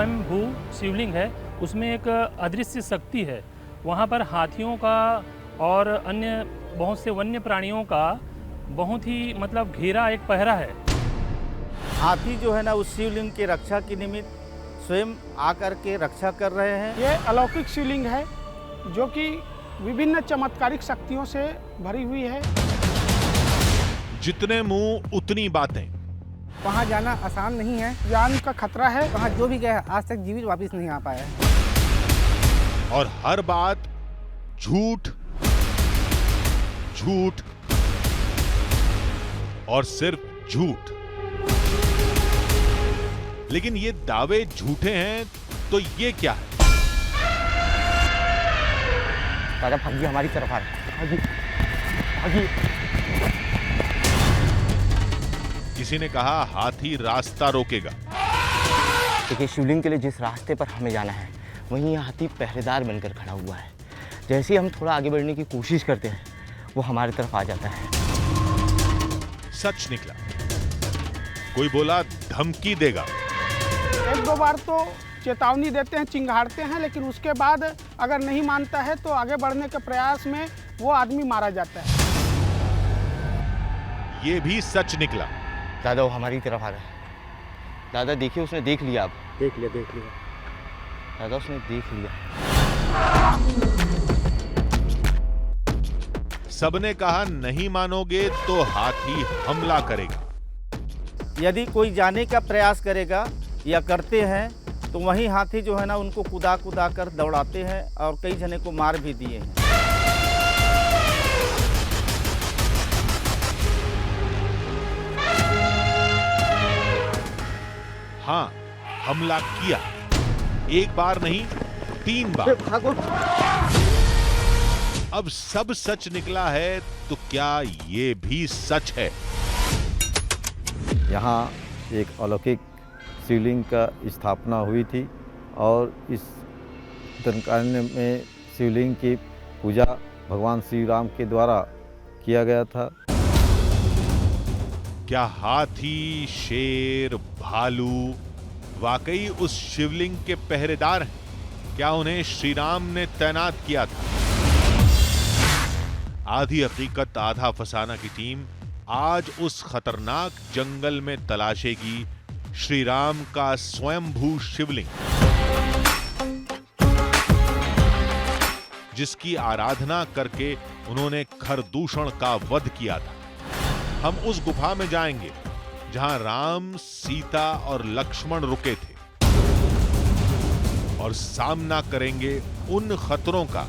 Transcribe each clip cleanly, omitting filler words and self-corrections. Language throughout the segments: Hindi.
स्वयंभू शिवलिंग है, उसमें एक अदृश्य शक्ति है। वहाँ पर हाथियों का और अन्य बहुत से वन्य प्राणियों का बहुत ही मतलब घेरा एक पहरा है। हाथी जो है ना उस शिवलिंग की रक्षा के निमित्त स्वयं आकर के रक्षा कर रहे हैं। ये अलौकिक शिवलिंग है जो कि विभिन्न चमत्कारिक शक्तियों से भरी हुई है। जितने मुंह उतनी बातें। वहाँ जाना आसान नहीं है, जान का खतरा है। वहाँ जो भी गया आज तक जीवित वापस नहीं आ पाया है। और हर बात झूठ, झूठ और सिर्फ झूठ। लेकिन ये दावे झूठे हैं तो ये क्या है? राजा भागी हमारी तरफ आ रहा है। भागी। किसी ने कहा हाथी रास्ता रोकेगा। देखिए शिवलिंग के लिए जिस रास्ते पर हमें जाना है वहीं हाथी पहरेदार बनकर खड़ा हुआ है। जैसे ही हम थोड़ा आगे बढ़ने की कोशिश करते हैं वो हमारी तरफ आ जाता है। सच निकला। कोई बोला धमकी देगा। एक दो बार तो चेतावनी देते हैं, चिंगाड़ते हैं, लेकिन उसके बाद अगर नहीं मानता है तो आगे बढ़ने के प्रयास में वो आदमी मारा जाता है। ये भी सच निकला। दादा वो हमारी तरफ आ रहा है। दादा देखिए उसने देख लिया। अब देख लिया दादा उसने देख लिया। सबने कहा नहीं मानोगे तो हाथी हमला करेगा। यदि कोई जाने का प्रयास करेगा या करते हैं तो वहीं हाथी जो है ना उनको कुदा कुदा कर दौड़ाते हैं और कई जने को मार भी दिए हैं। हाँ, हमला किया। एक बार नहीं 3 बार। अब सब सच निकला है तो क्या ये भी सच है? यहाँ एक अलौकिक शिवलिंग का स्थापना हुई थी और इस दंडकारण्य में शिवलिंग की पूजा भगवान श्री राम के द्वारा किया गया था। क्या हाथी, शेर, भालू वाकई उस शिवलिंग के पहरेदार हैं? क्या उन्हें श्री राम ने तैनात किया था? आधी हकीकत आधा फसाना की टीम आज उस खतरनाक जंगल में तलाशेगी श्री राम का स्वयंभू शिवलिंग, जिसकी आराधना करके उन्होंने खरदूषण का वध किया था। हम उस गुफा में जाएंगे जहां राम, सीता और लक्ष्मण रुके थे और सामना करेंगे उन खतरों का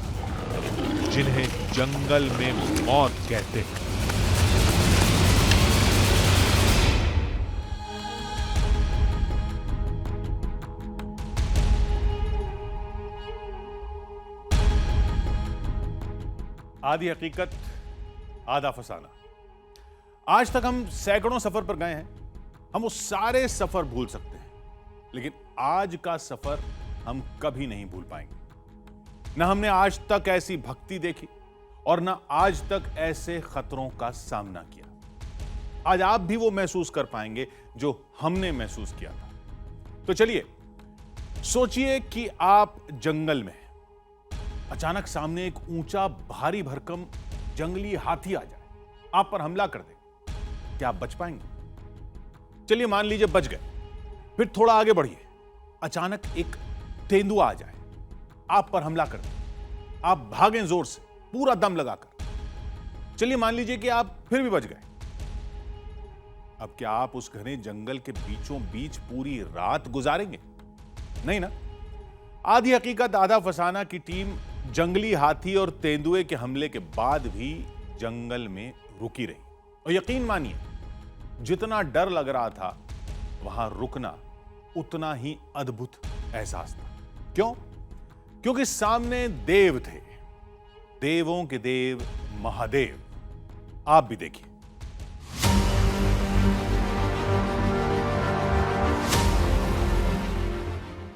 जिन्हें जंगल में मौत कहते हैं। आधी हकीकत आधा फसाना। आज तक हम सैकड़ों सफर पर गए हैं। हम वो सारे सफर भूल सकते हैं, लेकिन आज का सफर हम कभी नहीं भूल पाएंगे। न हमने आज तक ऐसी भक्ति देखी और न आज तक ऐसे खतरों का सामना किया। आज आप भी वो महसूस कर पाएंगे जो हमने महसूस किया था। तो चलिए सोचिए कि आप जंगल में हैं। अचानक सामने एक ऊंचा भारी भरकम जंगली हाथी आ जाए, आप पर हमला कर दे। क्या आप बच पाएंगे? चलिए मान लीजिए बच गए। फिर थोड़ा आगे बढ़िए। अचानक एक तेंदुआ आ जाए, आप पर हमला कर दे। आप भागें जोर से, पूरा दम लगाकर। चलिए मान लीजिए कि आप फिर भी बच गए। अब क्या आप उस घने जंगल के बीचों बीच पूरी रात गुजारेंगे? नहीं ना। आधी हकीकत आधा फसाना की टीम जंगली हाथी और तेंदुए के हमले के बाद भी जंगल में रुकी रही। और यकीन मानिए, जितना डर लग रहा था वहां रुकना उतना ही अद्भुत एहसास था। क्यों? क्योंकि सामने देव थे, देवों के देव महादेव। आप भी देखिए।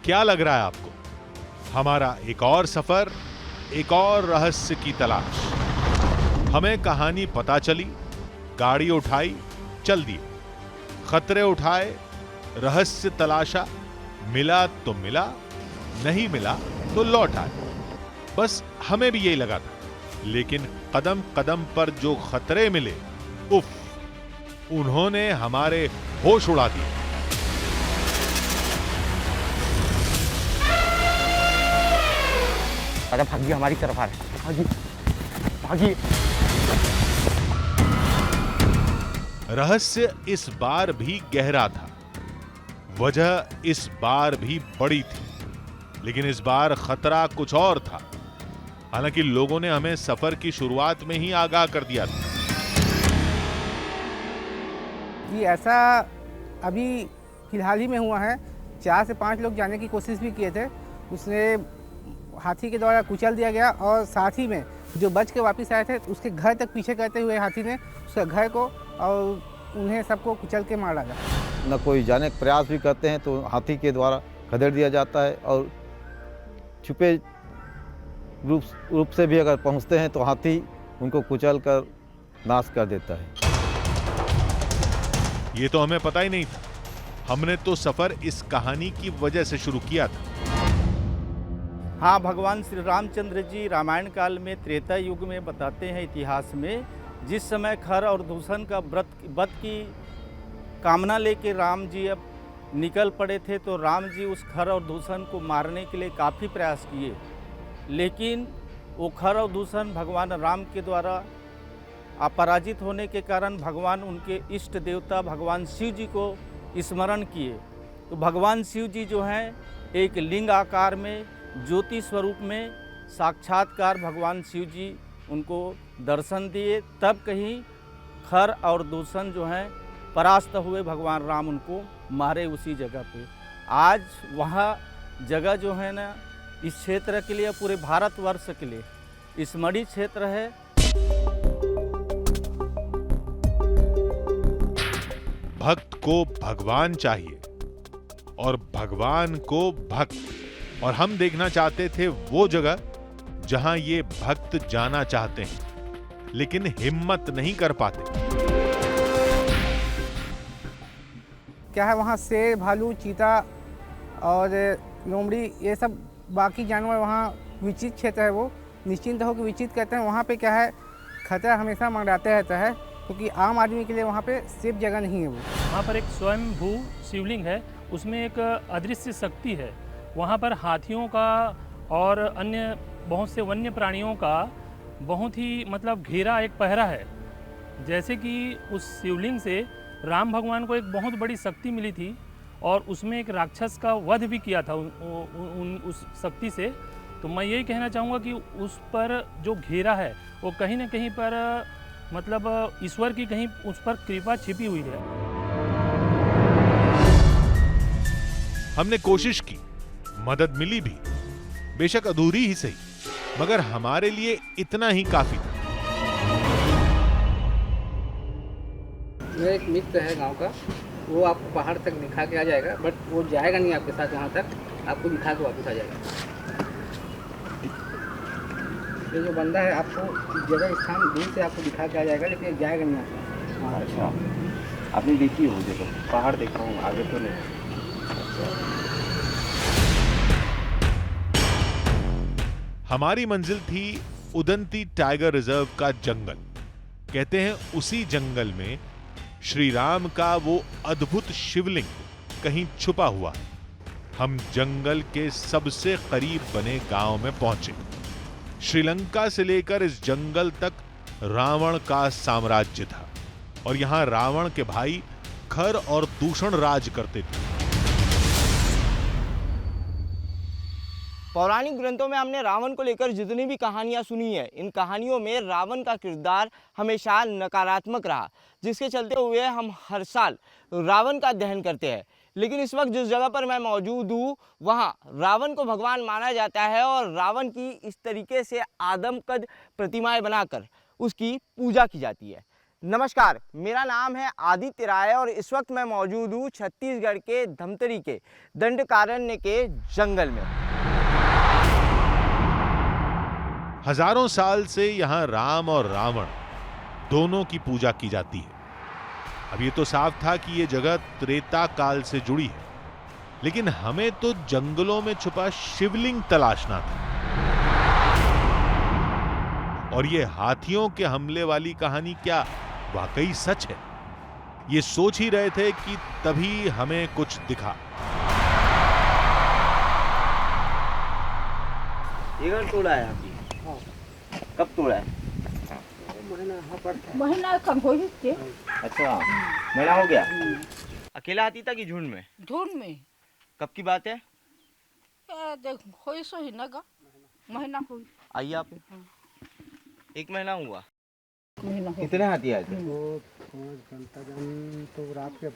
क्या लग रहा है आपको? हमारा एक और सफर, एक और रहस्य की तलाश। हमें कहानी पता चली, गाड़ी उठाई, चल दिए, खतरे उठाए, रहस्य तलाशा मिला तो मिला, नहीं मिला तो लौट आए। बस हमें भी यही लगा था, लेकिन कदम कदम पर जो खतरे मिले, उफ, उन्होंने हमारे होश उड़ा दिए। दादा भागिए, हमारी तरफ आ रहे हैं, भागिए भागिए। रहस्य इस बार भी गहरा था, वजह इस बार भी बड़ी थी, लेकिन इस बार खतरा कुछ और था। हालांकि लोगों ने हमें सफर की शुरुआत में ही आगाह कर दिया था। जी ऐसा अभी फिलहाल ही में हुआ है। 4 से 5 लोग जाने की कोशिश भी किए थे, उसने हाथी के द्वारा कुचल दिया गया और साथ ही में जो बच के वापस आए थे उसके घर तक पीछे करते हुए हाथी ने उसके घर को और उन्हें सबको कुचल के मार डाला। न कोई जाने का प्रयास भी करते हैं तो हाथी के द्वारा खदेड़ दिया जाता है, और छुपे रूप से भी अगर पहुंचते हैं तो हाथी उनको कुचल कर नाश कर देता है। ये तो हमें पता ही नहीं था। हमने तो सफर इस कहानी की वजह से शुरू किया था। हाँ, भगवान श्री रामचंद्र जी रामायण काल में त्रेता युग में बताते हैं इतिहास में, जिस समय खर और दूषण का वध की कामना लेके राम जी अब निकल पड़े थे, तो राम जी उस खर और दूषण को मारने के लिए काफ़ी प्रयास किए, लेकिन वो खर और दूषण भगवान राम के द्वारा अपराजित होने के कारण भगवान उनके इष्ट देवता भगवान शिव जी को स्मरण किए। तो भगवान शिव जी जो हैं एक लिंग आकार में ज्योति स्वरूप में साक्षात्कार भगवान शिव जी उनको दर्शन दिए, तब कहीं खर और दूषण जो हैं परास्त हुए, भगवान राम उनको मारे उसी जगह पे। आज वहाँ जगह जो है ना इस क्षेत्र के लिए, पूरे भारतवर्ष के लिए स्मरणीय क्षेत्र है। भक्त को भगवान चाहिए और भगवान को भक्त, और हम देखना चाहते थे वो जगह जहां ये भक्त जाना चाहते हैं, लेकिन हिम्मत नहीं कर पाते। क्या है वहाँ शेर, भालू, चीता और लोमड़ी, ये सब बाकी जानवर वहाँ विचित क्षेत्र है, वो निश्चिंत होकर विचित कहते हैं। वहाँ पे क्या है खतरा हमेशा मंडराते रहता है, क्योंकि आम आदमी के लिए वहाँ पे सेफ जगह नहीं है। वो वहाँ पर एक स्वयंभू शिवलिंग है, उसमें एक अदृश्य शक्ति है। वहाँ पर हाथियों का और अन्य बहुत से वन्य प्राणियों का बहुत ही मतलब घेरा एक पहरा है। जैसे कि उस शिवलिंग से राम भगवान को एक बहुत बड़ी शक्ति मिली थी और उसमें एक राक्षस का वध भी किया था उस शक्ति से। तो मैं यही कहना चाहूँगा कि उस पर जो घेरा है वो कहीं ना कहीं पर मतलब ईश्वर की कहीं उस पर कृपा छिपी हुई है। हमने कोशिश की, मदद मिली भी, बेशक अधूरी ही सही, मगर हमारे लिए इतना ही काफी था। मेरा एक मित्र है गांव का, वो आपको पहाड़ तक दिखा के आ जाएगा, बट वो जाएगा नहीं आपके साथ वहाँ तक, आपको दिखा के वापस आ जाएगा। ये जो बंदा है आपको जगह स्थान दूर से आपको दिखा के आ जाएगा, लेकिन जाएगा नहीं आपको। अच्छा, आपने देखी हो मुझे? तो पहाड़ देखा हूँ, आगे तो नहीं। हमारी मंजिल थी उदंती टाइगर रिजर्व का जंगल। कहते हैं उसी जंगल में श्री राम का वो अद्भुत शिवलिंग कहीं छुपा हुआ है। हम जंगल के सबसे करीब बने गांव में पहुंचे। श्रीलंका से लेकर इस जंगल तक रावण का साम्राज्य था, और यहां रावण के भाई खर और दूषण राज करते थे। पौराणिक ग्रंथों में हमने रावण को लेकर जितनी भी कहानियां सुनी है, इन कहानियों में रावण का किरदार हमेशा नकारात्मक रहा, जिसके चलते हुए हम हर साल रावण का दहन करते हैं। लेकिन इस वक्त जिस जगह पर मैं मौजूद हूँ, वहाँ रावण को भगवान माना जाता है और रावण की इस तरीके से आदमकद प्रतिमाएं बनाकर उसकी पूजा की जाती है। नमस्कार, मेरा नाम है आदित्य राय और इस वक्त मैं मौजूद हूँ छत्तीसगढ़ के धमतरी के दंडकारण्य के जंगल में। हजारों साल से यहां राम और रावण दोनों की पूजा की जाती है। अब ये तो साफ था कि ये जगह त्रेता काल से जुड़ी है, लेकिन हमें तो जंगलों में छुपा शिवलिंग तलाशना था। और ये हाथियों के हमले वाली कहानी क्या वाकई सच है? ये सोच ही रहे थे कि तभी हमें कुछ दिखा। ये घर तोड़ा है अभी? कब तोड़ा है? महीना कम हो ही। अच्छा, महीना हो गया। अकेला हाथी था कि झुंड में? झुंड में। कब की बात है? देख होई सो ही नगा महीना हो। आइए आप। 1 महीना हुआ। महीना हो। कितने हाथी आए थे? वो 5 घंटा जन तो रात के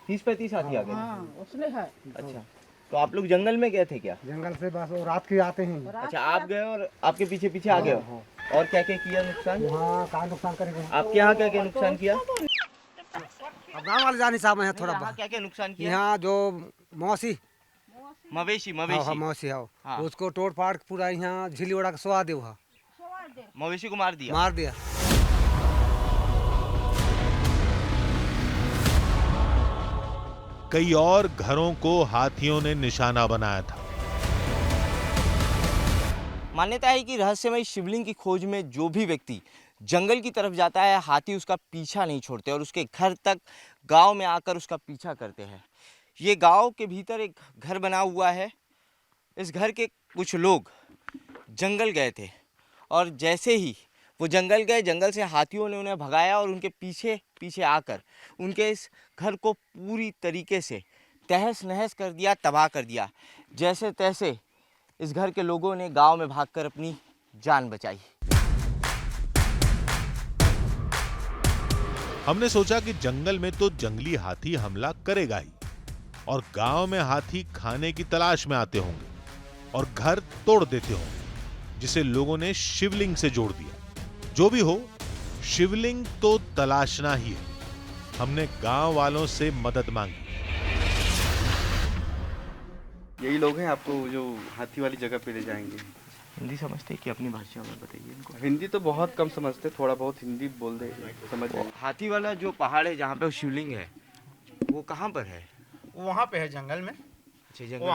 30-35 हाथी आ गए। हाँ, उसने है। अच्छा, तो आप लोग जंगल में गए थे क्या? जंगल से बस वो रात के आते हैं। अच्छा, आप गए और आपके पीछे पीछे आ गए। और क्या क्या किया नुकसान? वहाँ का नुकसान करेंगे। आपके यहाँ क्या क्या नुकसान किया? अब गाँव वाले जाने साहब है थोड़ा यहाँ क्या क्या नुकसान किया? यहाँ जो मौसी मवेशी मौसी है उसको तोड़ फाड़ पूरा यहाँ झिली उड़ा के सुहा दे। मवेशी को मार दिया। कई और घरों को हाथियों ने निशाना बनाया था। मान्यता है कि रहस्यमय शिवलिंग की खोज में जो भी व्यक्ति जंगल की तरफ जाता है, हाथी उसका पीछा नहीं छोड़ते और उसके घर तक गांव में आकर उसका पीछा करते हैं। ये गांव के भीतर एक घर बना हुआ है। इस घर के कुछ लोग जंगल गए थे और जैसे ही वो जंगल गए, जंगल से हाथियों ने उन्हें भगाया और उनके पीछे पीछे आकर उनके इस घर को पूरी तरीके से तहस नहस कर दिया, तबाह कर दिया। जैसे तैसे इस घर के लोगों ने गांव में भागकर अपनी जान बचाई। हमने सोचा कि जंगल में तो जंगली हाथी हमला करेगा ही और गांव में हाथी खाने की तलाश में आते होंगे और घर तोड़ देते होंगे, जिसे लोगों ने शिवलिंग से जोड़ दिया। जो भी हो, शिवलिंग तो तलाशना ही है। हमने गांव वालों से मदद मांगी। यही लोग हैं आपको जो हाथी वाली जगह पे ले जाएंगे। हिंदी समझते कि अपनी भाषा में बताइए इनको। हिंदी तो बहुत कम समझते, थोड़ा बहुत हिंदी बोल दे समझ जाएंगे। हाथी वाला जो पहाड़ है जहाँ पे वो शिवलिंग है, वो कहाँ पर है? वहाँ पे है जंगल में। अच्छा, जंगल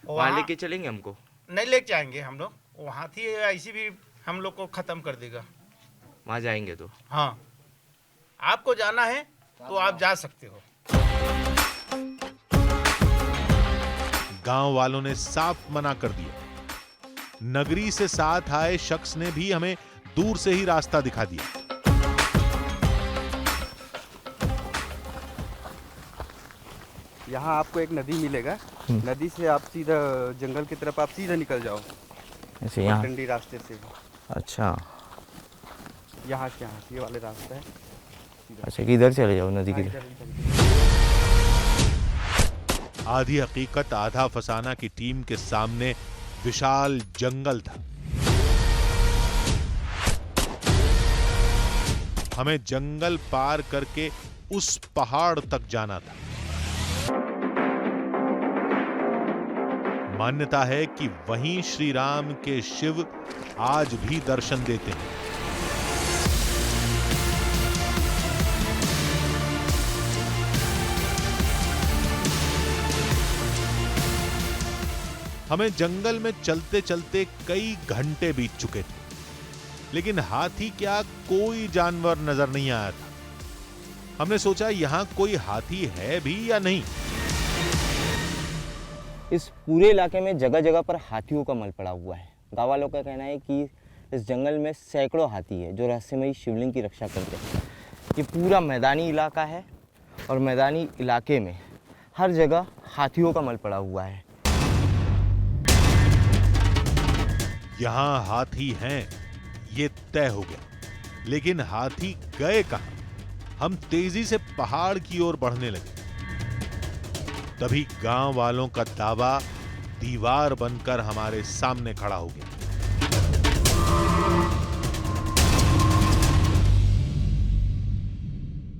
वहाँ लेके चलेंगे हमको? नहीं ले जाएंगे हम लोग। वो हाथी ऐसी भी हम लोग को खत्म कर देगा। वहाँ जाएंगे तो? हाँ, आपको जाना है तो आप जा सकते हो। गांव वालों ने साफ मना कर दिया। नगरी से साथ आए शख्स ने भी हमें दूर से ही रास्ता दिखा दिया। यहाँ आपको एक नदी मिलेगा। नदी से आप सीधा जंगल की तरफ आप सीधा निकल जाओ, ऐसे यहाँ ठंडी रास्ते से। अच्छा, यहाँ से यहाँ ये वाले रास्ता है। अच्छा, किधर चले जाओ? नदी की आधी हकीकत आधा फसाना की टीम के सामने विशाल जंगल था। हमें जंगल पार करके उस पहाड़ तक जाना था। मान्यता है कि वहीं श्री राम के शिव आज भी दर्शन देते हैं। हमें जंगल में चलते चलते कई घंटे बीत चुके थे, लेकिन हाथी क्या कोई जानवर नजर नहीं आया था। हमने सोचा यहां कोई हाथी है भी या नहीं। इस पूरे इलाके में जगह जगह पर हाथियों का मल पड़ा हुआ है। गाँव वालों का कहना है कि इस जंगल में सैकड़ों हाथी है जो रहस्यमयी शिवलिंग की रक्षा करते हैं। ये पूरा मैदानी इलाका है और मैदानी इलाके में हर जगह हाथियों का मल पड़ा हुआ है। यहां हाथी हैं ये तय हो गया, लेकिन हाथी गए कहां? हम तेजी से पहाड़ की ओर बढ़ने लगे। तभी गांव वालों का दावा दीवार बनकर हमारे सामने खड़ा हो गया।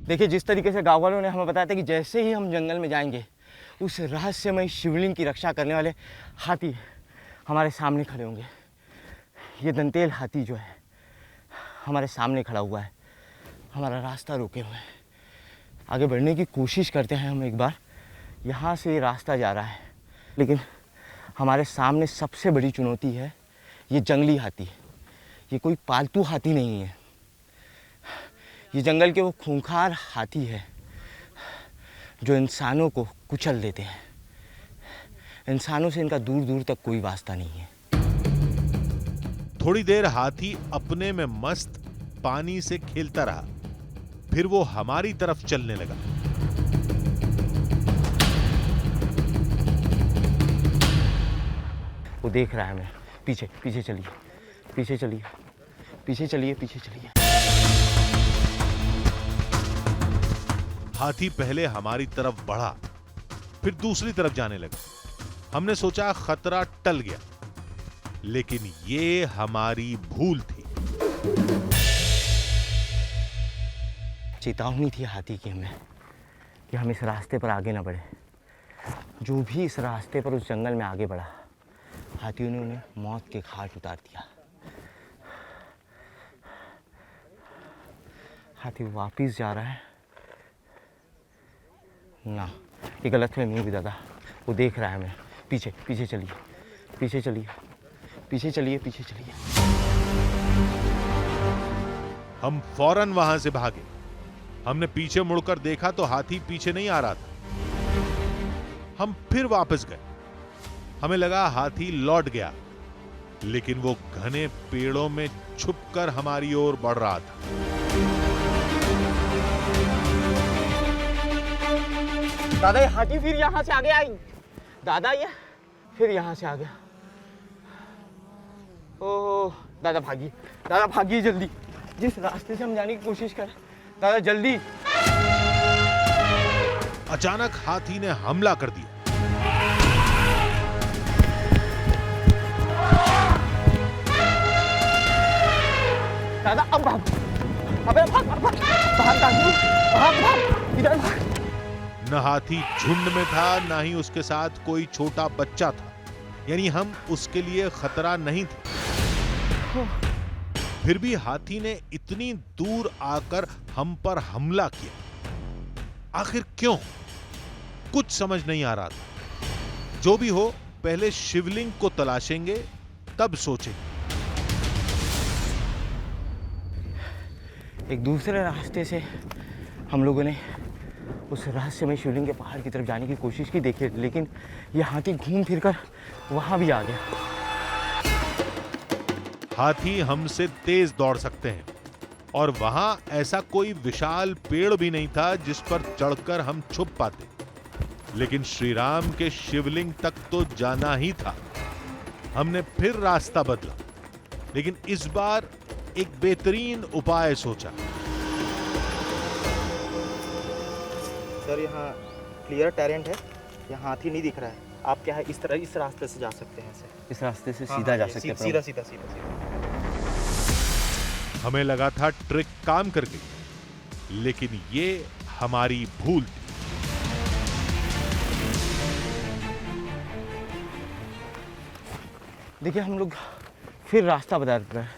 देखिए, जिस तरीके से गाँव वालों ने हमें बताया था कि जैसे ही हम जंगल में जाएंगे, उस रहस्यमय शिवलिंग की रक्षा करने वाले हाथी हमारे सामने खड़े होंगे। ये दंतेल हाथी जो है हमारे सामने खड़ा हुआ है, हमारा रास्ता रोके हुए है। आगे बढ़ने की कोशिश करते हैं हम एक बार यहाँ से रास्ता जा रहा है, लेकिन हमारे सामने सबसे बड़ी चुनौती है ये जंगली हाथी। ये कोई पालतू हाथी नहीं है, ये जंगल के वो खूंखार हाथी है जो इंसानों को कुचल देते हैं। इंसानों से इनका दूर दूर तक कोई वास्ता नहीं है। थोड़ी देर हाथी अपने में मस्त पानी से खेलता रहा, फिर वो हमारी तरफ चलने लगा। वो देख रहा है हमें। पीछे पीछे चलिए, पीछे चलिए, पीछे चलिए, पीछे चलिए। हाथी पहले हमारी तरफ बढ़ा, फिर दूसरी तरफ जाने लगा। हमने सोचा खतरा टल गया, लेकिन ये हमारी भूल थी। चेतावनी थी हाथी की हमें कि हम इस रास्ते पर आगे ना बढ़े। जो भी इस रास्ते पर उस जंगल में आगे बढ़ा, हाथियों ने उन्हें मौत के घाट उतार दिया। हाथी वापिस जा रहा है ना, ये गलतफहमी हुई दादा। वो देख रहा है हमें। पीछे पीछे चलिए, पीछे चलिए, पीछे चलिए, पीछे चलिए। हम फौरन वहां से भागे। हमने पीछे मुड़कर देखा तो हाथी पीछे नहीं आ रहा था। हम फिर वापस गए। हमें लगा हाथी लौट गया, लेकिन वो घने पेड़ों में छुपकर हमारी ओर बढ़ रहा था। दादा ये हाथी फिर यहाँ से आगे आई। दादा ये फिर यहाँ से आ गया। ओह दादा भागिए, दादा भागिए जल्दी। जिस रास्ते से हम जाने की कोशिश कर, दादा जल्दी। अचानक हाथी ने हमला कर दिया। दादा अब भाग, अबे भाग भाग भाग भाग भाग, इधर भाग। न हाथी झुंड में था, ना ही उसके साथ कोई छोटा बच्चा था, यानी हम उसके लिए खतरा नहीं थे। फिर भी हाथी ने इतनी दूर आकर हम पर हमला किया। आखिर क्यों? कुछ समझ नहीं आ रहा था। जो भी हो, पहले शिवलिंग को तलाशेंगे, तब सोचेंगे। एक दूसरे रास्ते से हम लोगों ने उस रहस्यमय शिवलिंग के पहाड़ की तरफ जाने की कोशिश की, देखिए, लेकिन ये हाथी घूम फिरकर वहां भी आ गया। हाथी हमसे तेज दौड़ सकते हैं, और वहां ऐसा कोई विशाल पेड़ भी नहीं था जिस पर चढ़कर हम छुप पाते। लेकिन श्री राम के शिवलिंग तक तो जाना ही था। हमने फिर रास्ता बदला, लेकिन इस बार एक बेहतरीन उपाय सोचा। सर यहाँ क्लियर टेरेंट है, यहाँ हाथी नहीं दिख रहा है। आप क्या है इस तरह इस रास्ते से जा सकते हैं सर। इस रास्ते से सीधा जा सकते हैं। सीधा सीधा सीधा सीधा। हमें लगा था ट्रिक काम कर गई, लेकिन ये हमारी भूल थी। देखिए हम लोग फिर रास्ता बदल रहे हैं।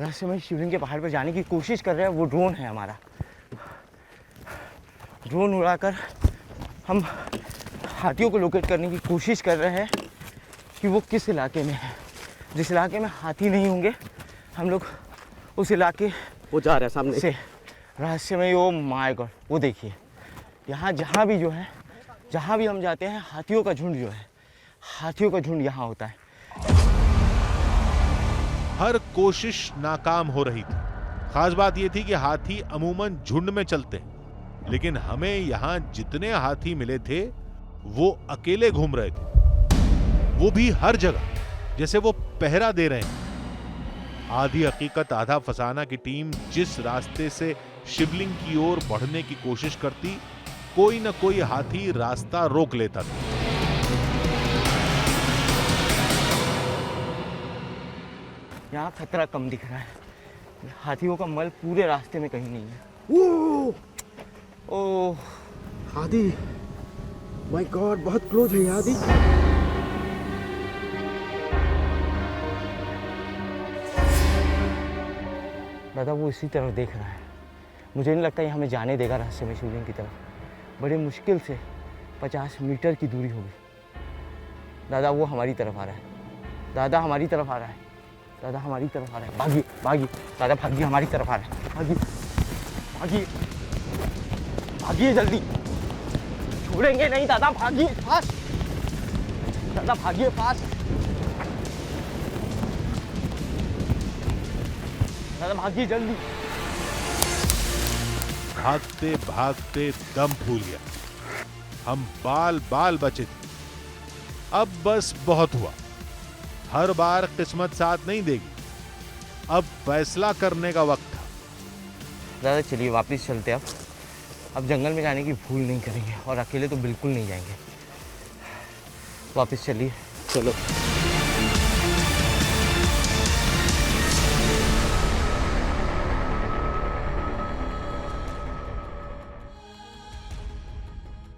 रहस्यमय शिवलिंग के पहाड़ पर जाने की कोशिश कर रहे हैं। वो ड्रोन है हमारा। ड्रोन उड़ाकर हम हाथियों को लोकेट करने की कोशिश कर रहे हैं कि वो किस इलाके में है। जिस इलाके में हाथी नहीं होंगे, हम लोग उस इलाके वो जा रहा है सामने से रहस्यमय। ओ माय गॉड, वो देखिए यहाँ जहाँ भी जो है, जहाँ भी हम जाते हैं, हाथियों का झुंड जो है, हाथियों का झुंड यहाँ होता है। हर कोशिश नाकाम हो रही थी। खास बात यह थी कि हाथी अमूमन झुंड में चलते हैं, लेकिन हमें यहां जितने हाथी मिले थे वो अकेले घूम रहे थे, वो भी हर जगह, जैसे वो पहरा दे रहे हैं। आधी हकीकत आधा फसाना की टीम जिस रास्ते से शिवलिंग की ओर बढ़ने की कोशिश करती, कोई न कोई हाथी रास्ता रोक लेता था। यहाँ खतरा कम दिख रहा है। हाथियों का मल पूरे रास्ते में कहीं नहीं है। ओह हाथी, माय गॉड, बहुत क्लोज है हाथी। दादा वो इसी तरफ देख रहा है। मुझे नहीं लगता ये हमें जाने देगा रहस्यमय शिवलिंग की तरफ। बड़े मुश्किल से 50 मीटर की दूरी होगी। दादा वो हमारी तरफ आ रहा है, दादा हमारी तरफ आ रहा है, दादा हमारी तरफ आ रहा है। भागिए भागिए दादा, भागिए, हमारी तरफ आ रहा है। भागिए भागिए भागिए, जल्दी, छोड़ेंगे नहीं दादा, भागिए फास्ट, दादा भागिए फास्ट, दादा भागिए जल्दी। भागते भागते दम फूल गया, हम बाल बाल बचे थे। अब बस बहुत हुआ, हर बार किस्मत साथ नहीं देगी, अब फैसला करने का वक्त था। दादा चलिए वापस चलते हैं। अब जंगल में जाने की भूल नहीं करेंगे और अकेले तो बिल्कुल नहीं जाएंगे। वापस चलिए, चलो।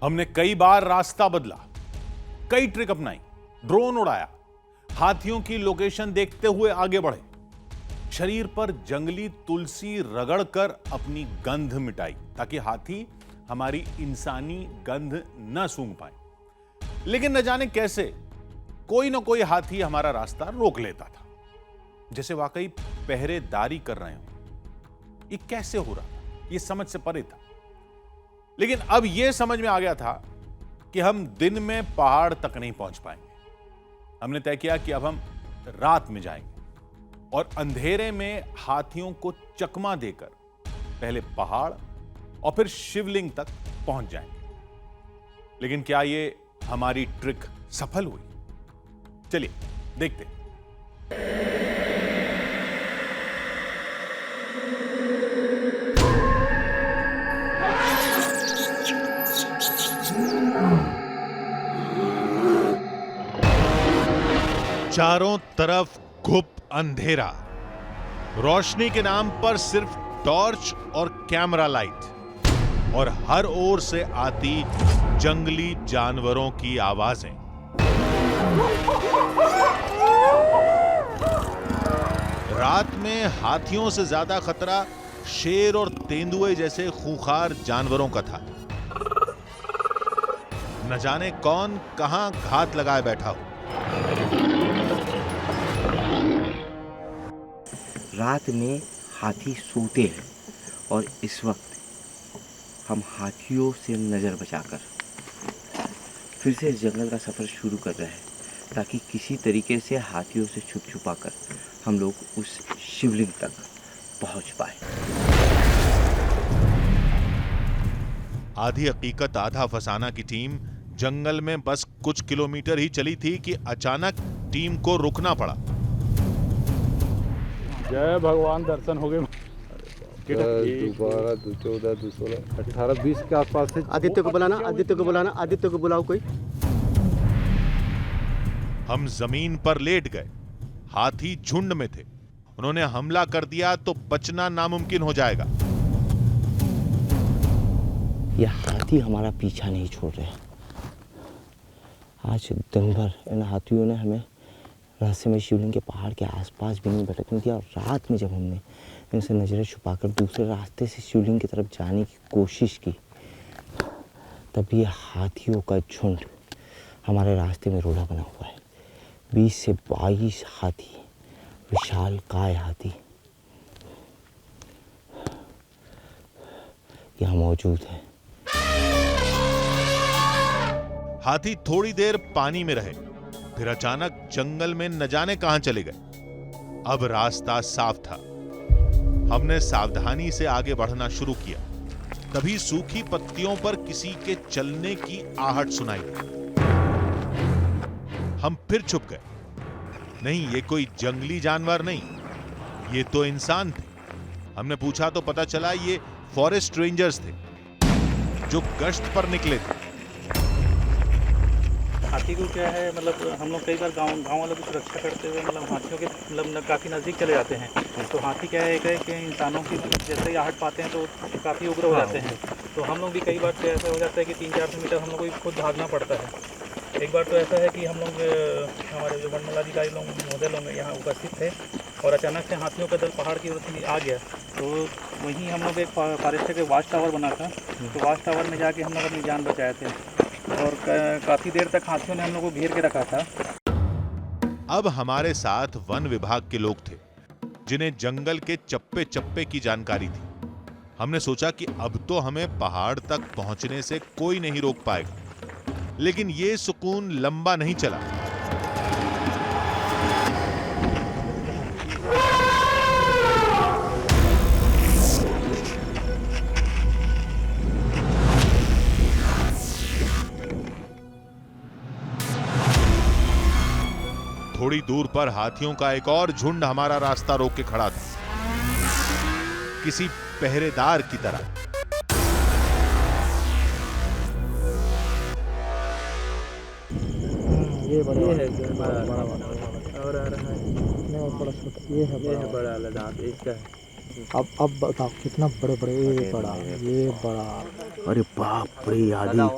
हमने कई बार रास्ता बदला, कई ट्रिक अपनाई, ड्रोन उड़ाया, हाथियों की लोकेशन देखते हुए आगे बढ़े, शरीर पर जंगली तुलसी रगड़कर अपनी गंध मिटाई ताकि हाथी हमारी इंसानी गंध न सूंघ पाए। लेकिन न जाने कैसे कोई ना कोई हाथी हमारा रास्ता रोक लेता था, जैसे वाकई पहरेदारी कर रहे हो। ये कैसे हो रहा था, ये समझ से परे था। लेकिन अब यह समझ में आ गया था कि हम दिन में पहाड़ तक नहीं पहुंच पाएंगे। हमने तय किया कि अब हम रात में जाएंगे और अंधेरे में हाथियों को चकमा देकर पहले पहाड़ और फिर शिवलिंग तक पहुंच जाएंगे। लेकिन क्या ये हमारी ट्रिक सफल हुई? चलिए देखते हैं। चारों तरफ घुप अंधेरा, रोशनी के नाम पर सिर्फ टॉर्च और कैमरा लाइट, और हर ओर से आती जंगली जानवरों की आवाजें। रात में हाथियों से ज्यादा खतरा शेर और तेंदुए जैसे खूंखार जानवरों का था। न जाने कौन कहां घात लगाए बैठा हो। रात में हाथी सोते हैं और इस वक्त हम हाथियों से नज़र बचाकर फिर से जंगल का सफ़र शुरू कर रहे हैं, ताकि किसी तरीके से हाथियों से छुप छुपा कर हम लोग उस शिवलिंग तक पहुंच पाए। आधी हकीकत आधा फसाना की टीम जंगल में बस कुछ किलोमीटर ही चली थी कि अचानक टीम को रुकना पड़ा। जय भगवान, दर्शन हो गए। 12, 14, 16, 18, 20 के आसपास थे। आदित्य को बुलाना, आदित्य को बुलाना, आदित्य को बुलाओ कोई। हम जमीन पर लेट गए, हाथी झुंड में थे। उन्होंने हमला कर दिया तो बचना नामुमकिन हो जाएगा। ये हाथी हमारा पीछा नहीं छोड़ रहे। आज दिन भर इन हाथियों ने हमें रास्ते में शिवलिंग के पहाड़ के आसपास भी नहीं भटकने दिया, और रात में जब हमने इनसे नज़रें छुपाकर दूसरे रास्ते से शिवलिंग की तरफ जाने की कोशिश की, तब ये हाथियों का झुंड हमारे रास्ते में रोड़ा बना हुआ है। 20 से 22 हाथी, विशाल काय हाथी यहाँ मौजूद है। हाथी थोड़ी देर पानी में रहे, फिर अचानक जंगल में न जाने कहां चले गए। अब रास्ता साफ था। हमने सावधानी से आगे बढ़ना शुरू किया। तभी सूखी पत्तियों पर किसी के चलने की आहट सुनाई दी। हम फिर छुप गए। नहीं, ये कोई जंगली जानवर नहीं, ये तो इंसान थे। हमने पूछा तो पता चला ये फॉरेस्ट रेंजर्स थे जो गश्त पर निकले थे। हाथी को क्या है, मतलब हम लोग कई बार गांव वालों की सुरक्षा करते हुए मतलब हाथियों के मतलब काफ़ी नज़दीक चले जाते हैं। तो हाथी क्या है कि इंसानों की जैसे ही आहट पाते हैं तो काफ़ी उग्र हो जाते हैं। तो हम लोग भी कई बार तो ऐसा हो जाता है कि 300-400 मीटर हम लोग को खुद भागना पड़ता है। एक बार तो ऐसा है कि हम लोग हमारे जो वनमंडलाधिकारी लोग महोदय लोग यहाँ उपस्थित थे और अचानक से हाथियों का दल पहाड़ की ओर से आ गया। तो वहीं हम लोग एक फॉरेस्ट के वाच टावर बना था, तो वाच टावर में जाके हम लोग अपनी जान बचाए थे। और काफ़ी देर तक हाथियों ने हम लोग को घेर के रखा था। अब हमारे साथ वन विभाग के लोग थे जिन्हें जंगल के चप्पे चप्पे की जानकारी थी। हमने सोचा कि अब तो हमें पहाड़ तक पहुंचने से कोई नहीं रोक पाएगा, लेकिन ये सुकून लंबा नहीं चला। थोड़ी दूर पर हाथियों का एक और झुंड हमारा रास्ता रोक के खड़ा था, किसी पहरेदार की तरह। ये है बड़ा और आ रहा है नहीं बड़ा छोटा ये है बड़ा वाला इसका है। अब बताओ कितना बड़े बड़े ये बड़ा अरे बाप रे आदि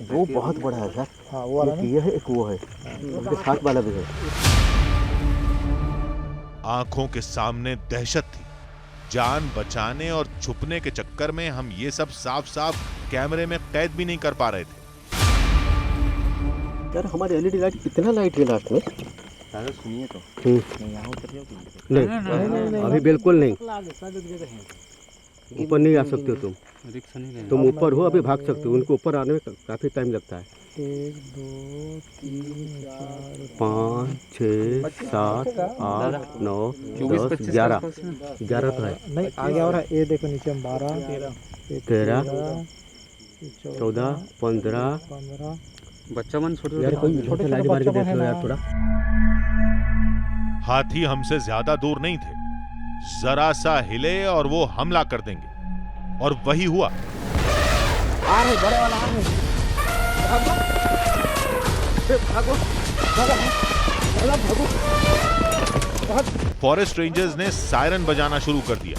वो बहुत बड़ा है सर। हाँ वो वाला ये है एक वो है उसके साथ वाला भी है। आंखों के सामने दहशत थी। जान बचाने और छुपने के चक्कर में हम ये सब साफ साफ कैमरे में कैद भी नहीं कर पा रहे थे। यार हमारी एलईडी लाइट कितना लाइट है लास्ट में? दादा सुनिए तो नहीं अभी बिल्कुल नहीं, ऊपर नहीं आ सकते हो तुम ऊपर हो अभी भाग सकते हो। उनको ऊपर आने में काफी टाइम लगता है। 1 2 3 4 5 6 7 8 9 10 11 तो है नहीं आगे और है। ये देखो नीचे 12 13 14 15 बच्चा मन छोटे लाइट मार के देख लो यार थोड़ा। हाथी हमसे ज्यादा दूर नहीं थे, जरा सा हिले और वो हमला कर देंगे, और वही हुआ। आ रहे बड़े वाला आ रहे भागो। फॉरेस्ट रेंजर्स ने सायरन बजाना शुरू कर दिया।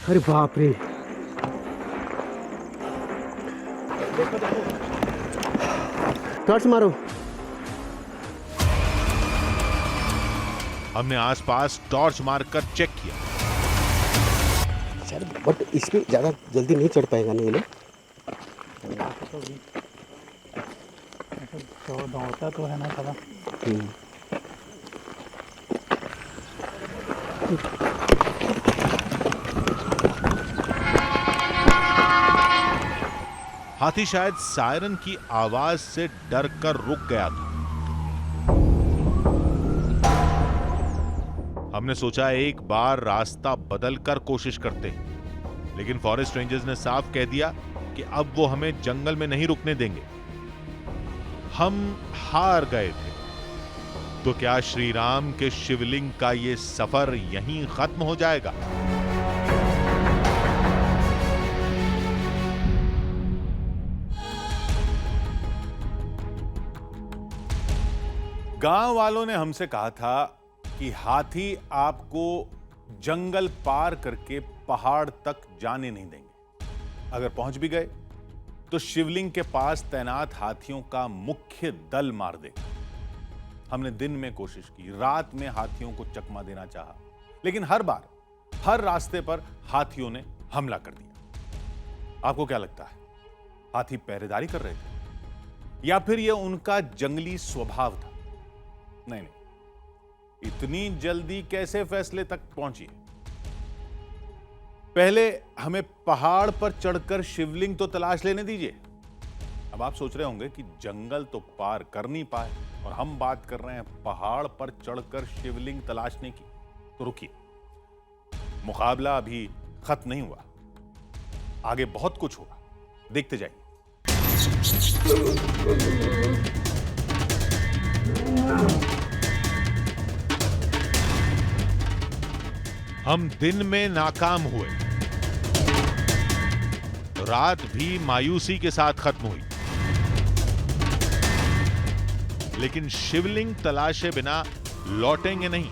अरे बाप रे टॉर्च मारो। हमने आसपास टॉर्च मारकर चेक किया। सर बट इसमें ज्यादा जल्दी नहीं चढ़ पाएगा नहीं लोग। तो दौड़ता तो है ना साला। हाथी शायद सायरन की आवाज से डर कर रुक गया था। हमने सोचा एक बार रास्ता बदलकर कोशिश करते हैं, लेकिन फॉरेस्ट रेंजर्स ने साफ कह दिया कि अब वो हमें जंगल में नहीं रुकने देंगे। हम हार गए थे। तो क्या श्री राम के शिवलिंग का ये सफर यहीं खत्म हो जाएगा? गांव वालों ने हमसे कहा था कि हाथी आपको जंगल पार करके पहाड़ तक जाने नहीं देंगे। अगर पहुंच भी गए तो शिवलिंग के पास तैनात हाथियों का मुख्य दल मार देगा। हमने दिन में कोशिश की, रात में हाथियों को चकमा देना चाहा, लेकिन हर बार हर रास्ते पर हाथियों ने हमला कर दिया। आपको क्या लगता है, हाथी पहरेदारी कर रहे थे या फिर यह उनका जंगली स्वभाव था? नहीं, इतनी जल्दी कैसे फैसले तक पहुंची? पहले हमें पहाड़ पर चढ़कर शिवलिंग तो तलाश लेने दीजिए। अब आप सोच रहे होंगे कि जंगल तो पार कर नहीं पाए और हम बात कर रहे हैं पहाड़ पर चढ़कर शिवलिंग तलाशने की। तो रुकिए, मुकाबला अभी खत्म नहीं हुआ, आगे बहुत कुछ होगा, देखते जाइए। हम दिन में नाकाम हुए, रात भी मायूसी के साथ खत्म हुई, लेकिन शिवलिंग तलाशे बिना लौटेंगे नहीं।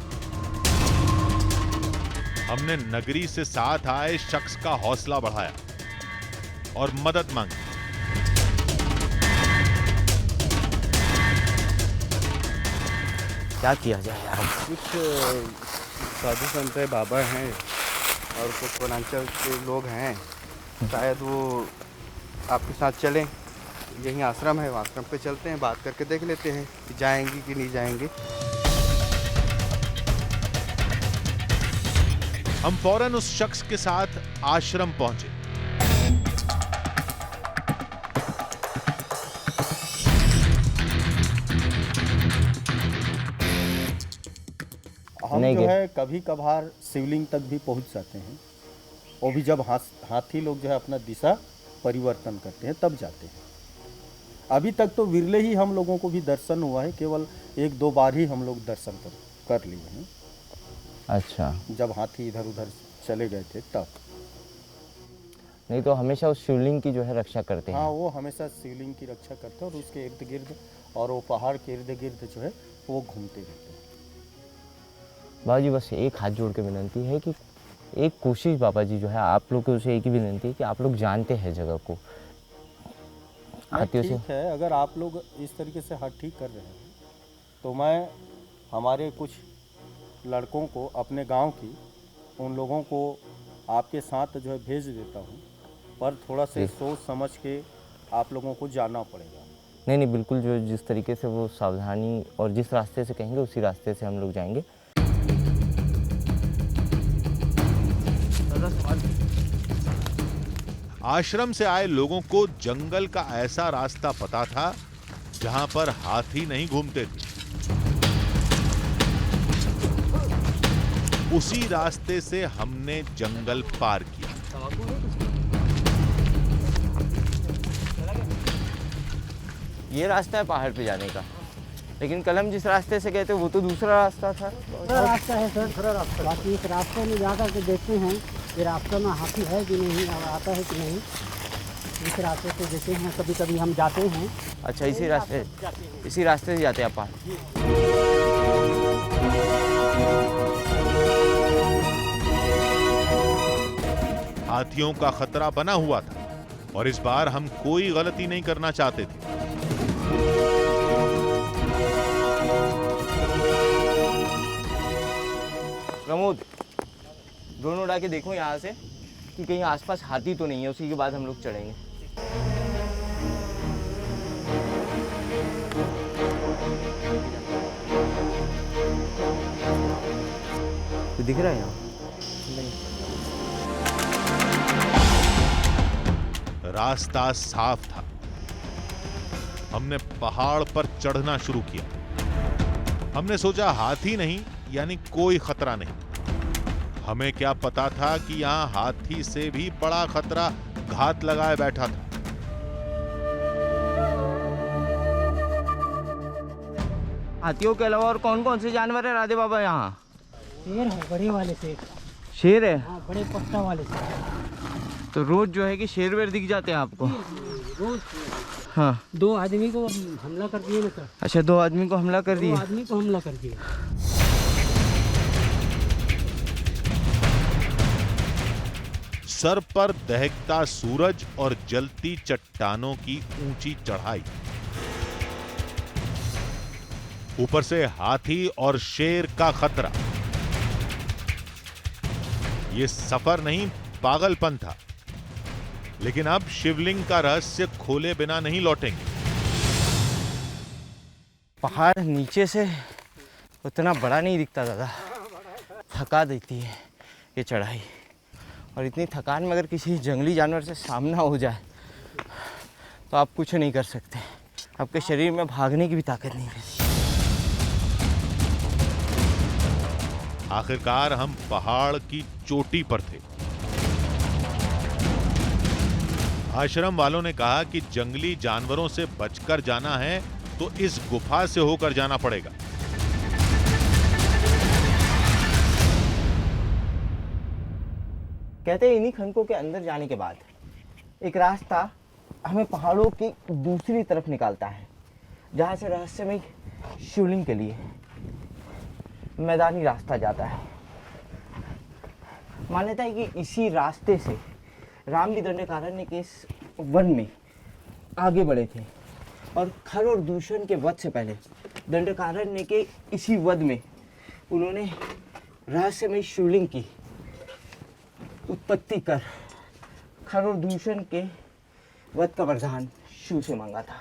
हमने नगरी से साथ आए शख्स का हौसला बढ़ाया और मदद मांगी। क्या किया जाए यार? कुछ साधु संत है, बाबा हैं और कुछ वनांचल के लोग हैं, शायद वो आपके साथ चलें। यहीं आश्रम है, आश्रम पे चलते हैं, बात करके देख लेते हैं कि जाएंगी कि नहीं जाएंगे। हम फौरन उस शख्स के साथ आश्रम पहुंचे। हम जो है कभी कभार शिवलिंग तक भी पहुंच जाते हैं, वो भी जब हाथी लोग जो है अपना दिशा परिवर्तन करते हैं तब जाते हैं। अभी तक तो विरले ही हम लोगों को भी दर्शन हुआ है, केवल 1-2 बार ही हम लोग दर्शन कर लिए हैं। अच्छा, जब हाथी इधर उधर चले गए थे तब। नहीं तो हमेशा उस शिवलिंग की जो है रक्षा करते हैं। हाँ, वो हमेशा शिवलिंग की रक्षा करते हैं और उसके इर्द गिर्द और वो पहाड़ के इर्द गिर्द जो है वो घूमते रहते हैं। बाबा जी, बस एक हाथ जोड़ के विनती है कि एक कोशिश बाबा जी जो है आप लोग को उसे एक ही विनती है कि आप लोग जानते हैं जगह को। ठीक है, अगर आप लोग इस तरीके से हाथ ठीक कर रहे हैं तो मैं हमारे कुछ लड़कों को अपने गांव की उन लोगों को आपके साथ जो है भेज देता हूं, पर थोड़ा से सोच समझ के आप लोगों को जाना पड़ेगा। नहीं नहीं, बिल्कुल, जो जिस तरीके से वो सावधानी और जिस रास्ते से कहेंगे उसी रास्ते से हम लोग जाएंगे। आश्रम से आए लोगों को जंगल का ऐसा रास्ता पता था जहां पर हाथी नहीं घूमते थे। उसी रास्ते से हमने जंगल पार किया। ये रास्ता है पहाड़ पे जाने का, लेकिन कल हम जिस रास्ते से गए थे वो तो दूसरा रास्ता था। दूसरा रास्ता है सर, दूसरा रास्ता। बाकी इस रास्ते में जाकर के देखते हैं कि रास्ते में हाथी है कि नहीं, आता है कि नहीं। इस रास्ते से देखते हैं, कभी कभी हम जाते हैं। अच्छा, इसी रास्ते से जाते हैं आप? हाथियों का खतरा बना हुआ था और इस बार हम कोई गलती नहीं करना चाहते थे। प्रमोद, ड्रोन उड़ा के देखो यहाँ से कि कहीं आसपास हाथी तो नहीं है, उसी के बाद हम लोग चढ़ेंगे। तो दिख रहा है यहाँ? रास्ता साफ था। हमने पहाड़ पर चढ़ना शुरू किया। हमने सोचा हाथी नहीं, यानी कोई खतरा नहीं। हमें क्या पता था कि यहाँ हाथी से भी बड़ा खतरा घात लगाए बैठा था। हाथियों के अलावा और कौन कौन से जानवर है राधे बाबा यहाँ? शेर है, बड़े वाले शेर। शेर है? हाँ, बड़े पट्टा वाले शेर। तो रोज जो है कि शेर वेर दिख जाते हैं आपको? रोज। हाँ, 2 आदमी को हमला कर दिए ना सर। अच्छा, 2 आदमी को हमला कर दिए? 2 आदमी को हमला कर दिए। सर पर दहकता सूरज और जलती चट्टानों की ऊंची चढ़ाई, ऊपर से हाथी और शेर का खतरा। ये सफर नहीं, पागलपन था। लेकिन अब शिवलिंग का रहस्य खोले बिना नहीं लौटेंगे। पहाड़ नीचे से उतना बड़ा नहीं दिखता दादा, थका देती है ये चढ़ाई। और इतनी थकान में अगर किसी जंगली जानवर से सामना हो जाए तो आप कुछ नहीं कर सकते। आपके शरीर में भागने की भी ताकत नहीं रहती। आखिरकार हम पहाड़ की चोटी पर थे। आश्रम वालों ने कहा कि जंगली जानवरों से बचकर जाना है तो इस गुफा से होकर जाना पड़ेगा। कहते हैं इन्हीं खंडकों के अंदर जाने के बाद एक रास्ता हमें पहाड़ों की दूसरी तरफ निकालता है, जहाँ से रहस्यमय शिवलिंग के लिए मैदानी रास्ता जाता है। मान्यता है कि इसी रास्ते से राम भी दंडकारण्य के इस वन में आगे बढ़े थे और खर और दूषण के वध से पहले दंडकारण्य के इसी वध में उन्होंने रहस्यमय शिवलिंग की उत्पत्ति कर खर और दूषण के वध का वरदान शिव से मांगा था।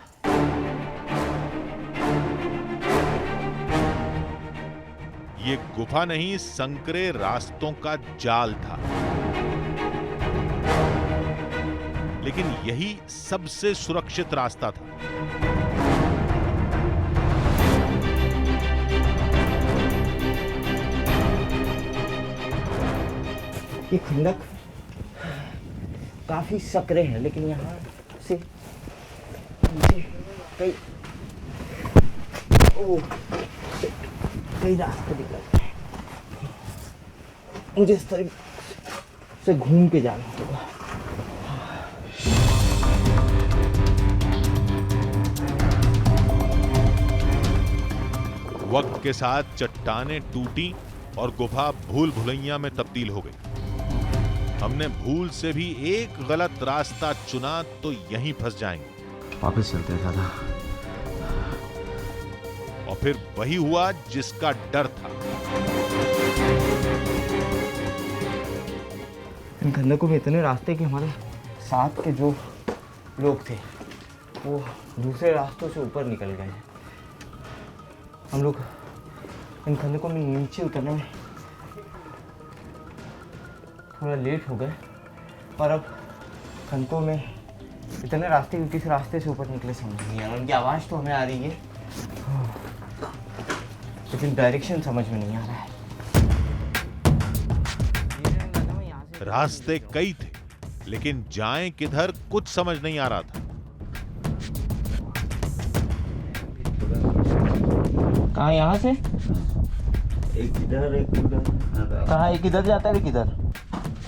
ये गुफा नहीं, संकरे रास्तों का जाल था, लेकिन यही सबसे सुरक्षित रास्ता था। ये खंडक काफी सकरे हैं, लेकिन यहाँ से कई रास्ते निकलते हैं। मुझे इस तरह से घूम के जाना होगा। वक्त के साथ चट्टानें टूटी और गुफा भूल भुलैया में तब्दील हो गई। हमने भूल से भी एक गलत रास्ता चुना तो यहीं फंस जाएंगे। वापस चलते हैं दादा। और फिर वही हुआ जिसका डर था। इन खंडकों में इतने रास्ते कि हमारे साथ के जो लोग थे वो दूसरे रास्तों से ऊपर निकल गए। हम लोग इन खंडकों में नीचे उतरने में थोड़ा लेट हो गए, और अब खंडकों में इतने रास्ते किस रास्ते से ऊपर निकले समझ नहीं आ रहा। उनकी आवाज़ तो हमें आ रही है, लेकिन डायरेक्शन समझ में नहीं आ रहा है। रास्ते कई थे, लेकिन जाएं किधर कुछ समझ नहीं आ रहा था। कहाँ यहाँ से? एक इधर एक उधर। कहाँ एक इधर जाता है एक इधर?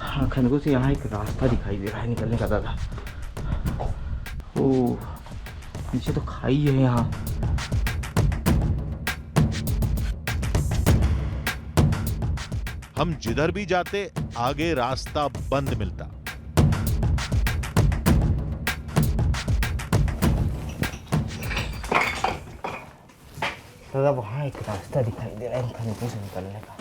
हाँ, खंडकों से यहाँ एक रास्ता दिखाई दे रहा है निकलने का दादा। ओह, नीचे तो खाई है यहाँ। हम जिधर भी जाते आगे रास्ता बंद मिलता। दादा वहाँ एक रास्ता दिखाई दे रहा है इन खंडकों से निकलने का।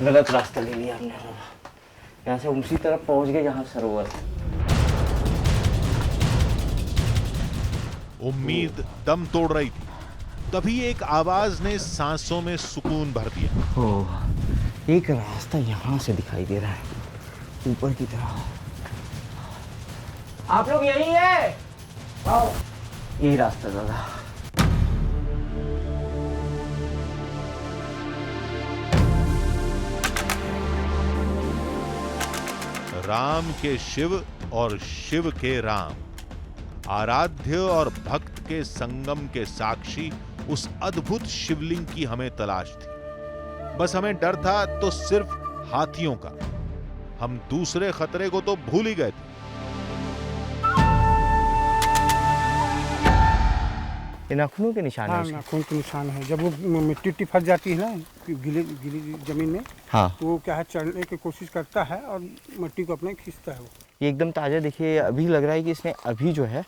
गलत रास्ता ले लिया हमने दादा। यहाँ से उसी तरफ पहुँच गए जहाँ सरोवर है। उम्मीद दम तोड़ रही थी, तभी एक आवाज ने सांसों में सुकून भर दिया। ओह, एक रास्ता यहाँ से दिखाई दे रहा है ऊपर की तरफ। आप लोग यही है? आओ, यही रास्ता दादा। राम के शिव और शिव के राम, आराध्य और भक्त के संगम के साक्षी उस अद्भुत शिवलिंग की हमें तलाश थी। बस हमें डर था तो सिर्फ हाथियों का। हम दूसरे खतरे को तो भूल ही गए थे। ये नाखूनों के निशान है। हाँ, नाखून के निशान है। जब वो मिट्टी फंस जाती है ना गीली जमीन में, हाँ, तो वो क्या है चढ़ने की कोशिश करता है और मिट्टी को अपने खींचता है। वो ये एकदम ताज़ा देखिए, अभी लग रहा है कि इसने अभी जो है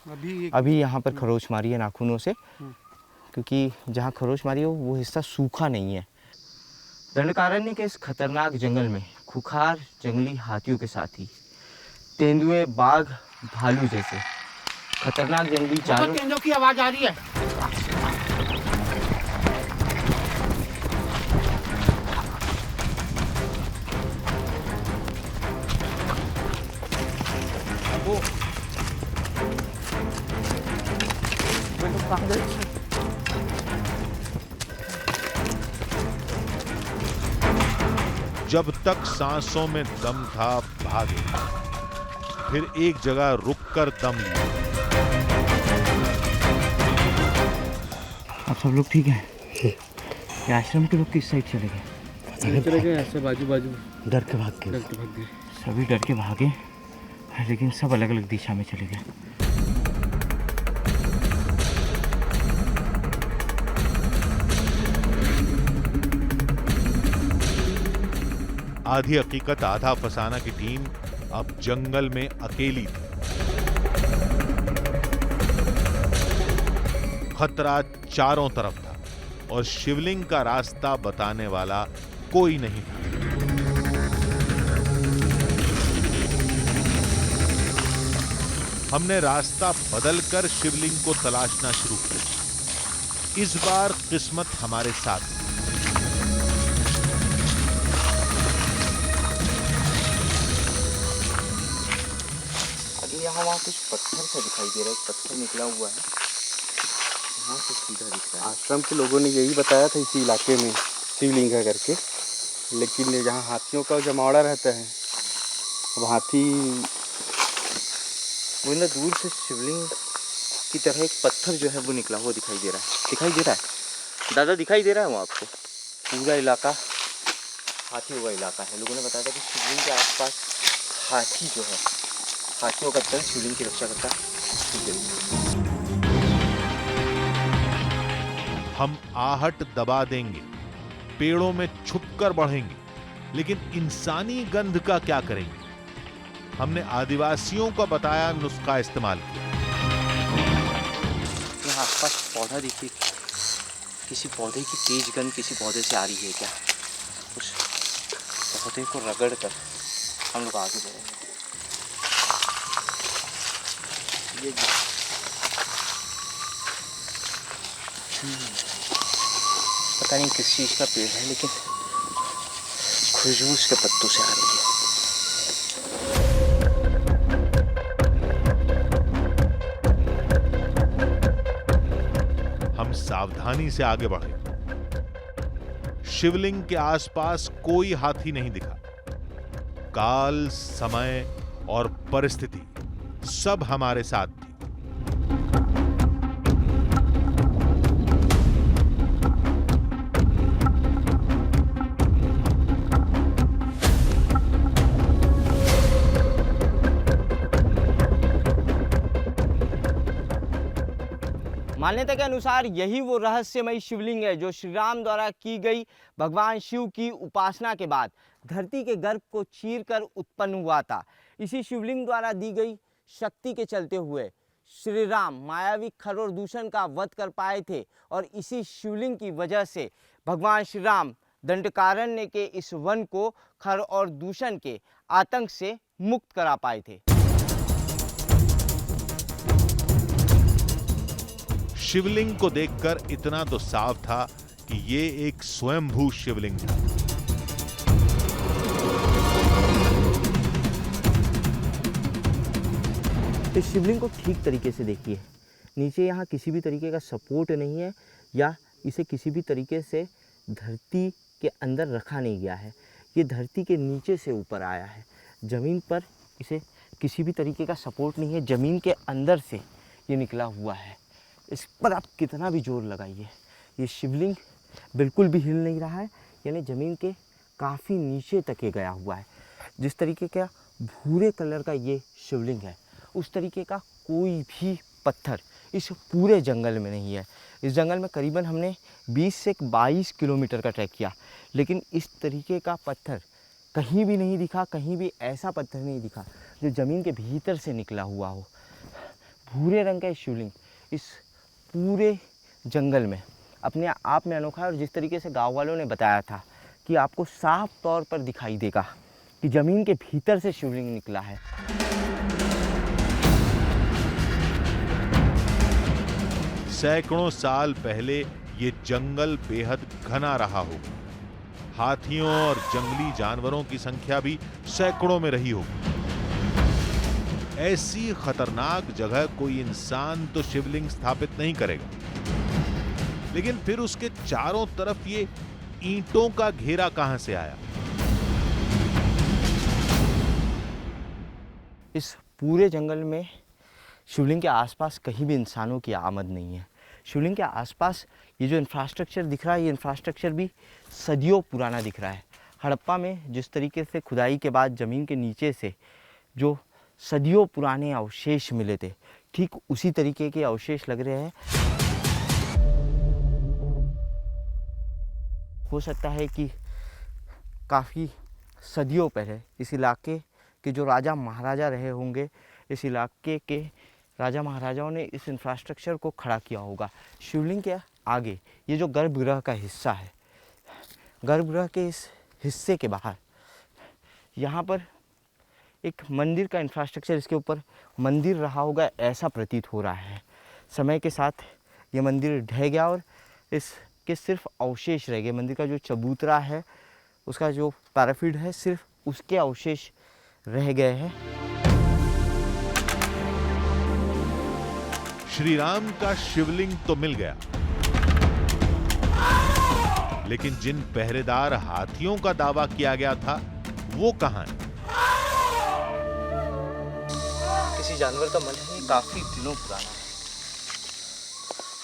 अभी यहाँ पर खरोच मारी है नाखूनों से, क्योंकि जहाँ खरोच मारी है वो हिस्सा सूखा नहीं है। दंडकारण्य के इस खतरनाक जंगल में खुखार जंगली हाथियों के साथ ही तेंदुए, बाघ, भालू जैसे खतरनाक जंगली जानवर। तेंदुओं की आवाज आ रही है। जब तक सांसों में दम था भागे, फिर एक जगह रुककर दम लिया। आप सब लोग ठीक हैं? ये आश्रम के लोग किस साइड चले गए? चले गए ऐसे बाजू बाजू, डर के भाग गए। सभी डर के भागे, लेकिन सब अलग अलग दिशा में चले गए। आधी हकीकत आधा फसाना की टीम अब जंगल में अकेली थी। खतरा चारों तरफ था और शिवलिंग का रास्ता बताने वाला कोई नहीं था। हमने रास्ता बदलकर शिवलिंग को तलाशना शुरू किया। इस बार किस्मत हमारे साथ थी। अभी यहाँ वहाँ कुछ पत्थर सा दिखाई दे रहा है, पत्थर निकला हुआ है, यहाँ से सीधा दिख रहा है। आश्रम के लोगों ने यही बताया था इसी इलाके में शिवलिंग है करके, लेकिन यहाँ हाथियों का जमावड़ा रहता है। अब हाथी वो ना दूर से शिवलिंग की तरह एक पत्थर जो है वो निकला हुआ दिखाई दे रहा है। दिखाई दे रहा है दादा, दिखाई दे रहा है वो आपको? पूरा इलाका हाथी हुआ इलाका है। लोगों ने बताया था कि शिवलिंग के आसपास हाथी जो है, हाथियों का दल शिवलिंग की रक्षा करता है। हम आहट दबा देंगे, पेड़ों में छुपकर बढ़ेंगे, लेकिन इंसानी गंध का क्या करेंगे? हमने आदिवासियों का बताया नुस्खा इस्तेमाल किया। यहाँ आसपास पौधा देखिए, किसी पौधे की तेज गंध किसी पौधे से आ रही है क्या? उस पौधे को रगड़ कर हम लोग आगे बढ़ेंगे। ये पता नहीं किस चीज़ का पेड़ है, लेकिन खुशबू उसके पत्तों से आ रही है। हम सावधानी से आगे बढ़े। शिवलिंग के आसपास कोई हाथी नहीं दिखा। काल, समय और परिस्थिति सब हमारे साथ थी। मान्यता के अनुसार यही वो रहस्यमयी शिवलिंग है जो श्री राम द्वारा की गई भगवान शिव की उपासना के बाद धरती के गर्भ को चीरकर उत्पन्न हुआ था। इसी शिवलिंग द्वारा दी गई शक्ति के चलते हुए श्री राम मायावी खर और दूषण का वध कर पाए थे और इसी शिवलिंग की वजह से भगवान श्री राम दंडकारण्य के इस वन को खर और दूषण के आतंक से मुक्त करा पाए थे। शिवलिंग को देखकर इतना तो साफ था कि ये एक स्वयंभू शिवलिंग था। इस शिवलिंग को ठीक तरीके से देखिए, नीचे यहाँ किसी भी तरीके का सपोर्ट नहीं है या इसे किसी भी तरीके से धरती के अंदर रखा नहीं गया है। ये धरती के नीचे से ऊपर आया है, ज़मीन पर इसे किसी भी तरीके का सपोर्ट नहीं है, ज़मीन के अंदर से ये निकला हुआ है। इस पर आप कितना भी जोर लगाइए, ये शिवलिंग बिल्कुल भी हिल नहीं रहा है, यानी ज़मीन के काफ़ी नीचे तक ये गया हुआ है। जिस तरीके का भूरे कलर का ये शिवलिंग है, उस तरीके का कोई भी पत्थर इस पूरे जंगल में नहीं है। इस जंगल में करीबन हमने 20 से 22 किलोमीटर का ट्रैक किया, लेकिन इस तरीके का पत्थर कहीं भी नहीं दिखा। कहीं भी ऐसा पत्थर नहीं दिखा जो ज़मीन के भीतर से निकला हुआ हो। भूरे रंग का शिवलिंग इस पूरे जंगल में अपने आप में अनोखा है। और जिस तरीके से गांव वालों ने बताया था कि आपको साफ तौर पर दिखाई देगा कि ज़मीन के भीतर से शिवलिंग निकला है। सैकड़ों साल पहले ये जंगल बेहद घना रहा होगा। हाथियों और जंगली जानवरों की संख्या भी सैकड़ों में रही होगी। ऐसी खतरनाक जगह कोई इंसान तो शिवलिंग स्थापित नहीं करेगा, लेकिन फिर उसके चारों तरफ ये ईंटों का घेरा कहां से आया? इस पूरे जंगल में शिवलिंग के आसपास कहीं भी इंसानों की आमद नहीं है। शिवलिंग के आसपास ये जो इंफ्रास्ट्रक्चर दिख रहा है, ये इंफ्रास्ट्रक्चर भी सदियों पुराना दिख रहा है। हड़प्पा में जिस तरीके से खुदाई के बाद ज़मीन के नीचे से जो सदियों पुराने अवशेष मिले थे, ठीक उसी तरीके के अवशेष लग रहे हैं। हो सकता है कि काफ़ी सदियों पहले इस इलाके कि जो राजा महाराजा रहे होंगे, इस इलाके के राजा महाराजाओं ने इस इंफ्रास्ट्रक्चर को खड़ा किया होगा। शिवलिंग के आगे ये जो गर्भगृह का हिस्सा है, गर्भगृह के इस हिस्से के बाहर यहाँ पर एक मंदिर का इंफ्रास्ट्रक्चर, इसके ऊपर मंदिर रहा होगा ऐसा प्रतीत हो रहा है। समय के साथ ये मंदिर ढह गया और इसके सिर्फ अवशेष रह गए। मंदिर का जो चबूतरा है, उसका जो पैराफिड है, सिर्फ उसके अवशेष रह गए हैं। श्री राम का शिवलिंग तो मिल गया, लेकिन जिन पहरेदार हाथियों का दावा किया गया था वो कहां है? किसी जानवर का मल है, काफी दिनों पुराना है।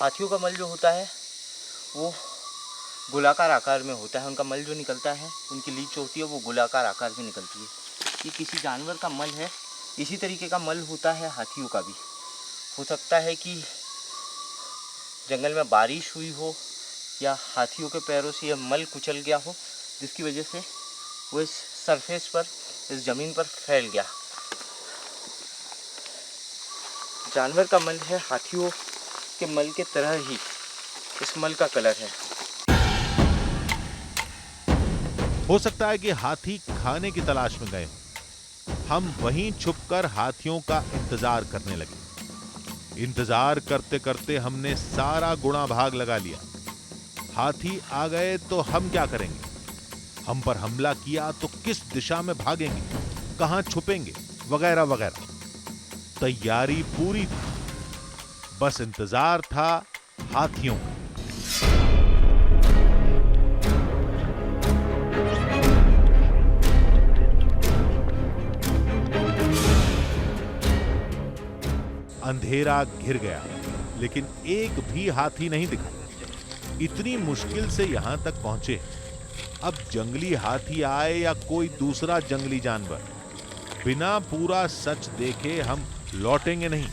हाथियों का मल जो होता है वो गोलाकार आकार में होता है। उनका मल जो निकलता है, उनकी लीच होती है, वो गोलाकार आकार में निकलती है। ये किसी जानवर का मल है। इसी तरीके का मल होता है हाथियों का भी। हो सकता है कि जंगल में बारिश हुई हो या हाथियों के पैरों से यह मल कुचल गया हो, जिसकी वजह से वो इस सरफेस पर, इस ज़मीन पर फैल गया। जानवर का मल है, हाथियों के मल के तरह ही इस मल का कलर है। हो सकता है कि हाथी खाने की तलाश में गए हों। हम वहीं छुपकर हाथियों का इंतजार करने लगे। इंतजार करते करते हमने सारा गुणा भाग लगा लिया। हाथी आ गए तो हम क्या करेंगे? हम पर हमला किया तो किस दिशा में भागेंगे, कहां छुपेंगे, वगैरह वगैरह। तैयारी पूरी थी, बस इंतजार था हाथियों का। अंधेरा घिर गया, लेकिन एक भी हाथी नहीं दिखा। इतनी मुश्किल से यहां तक पहुंचे। अब जंगली हाथी आए या कोई दूसरा जंगली जानवर, बिना पूरा सच देखे हम लौटेंगे नहीं।